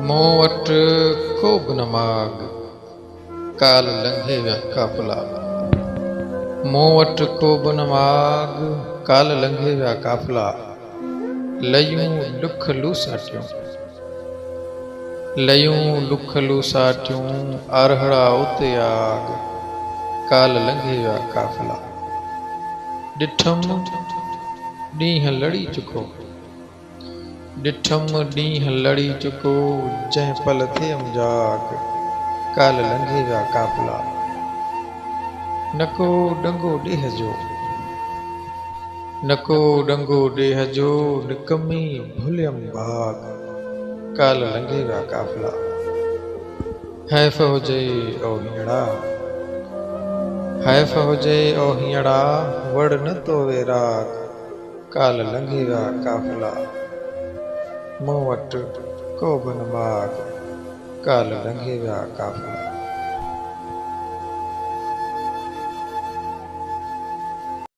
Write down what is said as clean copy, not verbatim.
मूं वटि को बि न माॻ, काल लंघे विया काफ़िला। मूं वटि को बि न माॻ, काल लंघे विया काफ़िला। लयूं ॾुख लूसाटियूं, लयूं ॾुख लूसाटियूं, आरहड़ा उते आग, काल लंघे विया काफ़िला। ॾिठमि ॾींहुं लड़ी चुको, ॾिठमि ॾींहुं लड़ी चुको, जंहिं पल थियमि जाग, काल लंघे विया काफ़िला। न को डंगो ॾेह जो, न को डंगो ॾेह जो, निकमी भुलियमि भाग, काल लंघे विया काफ़िला। हैफ़ हुजे ओ हींअड़ा, हैफ़ हुजे ओ हींअड़ा, वड़ न तोवे राग, काल लंघे विया काफ़िला। मूं वटि को बि न माॻ, काल लंघे विया काफ़िला।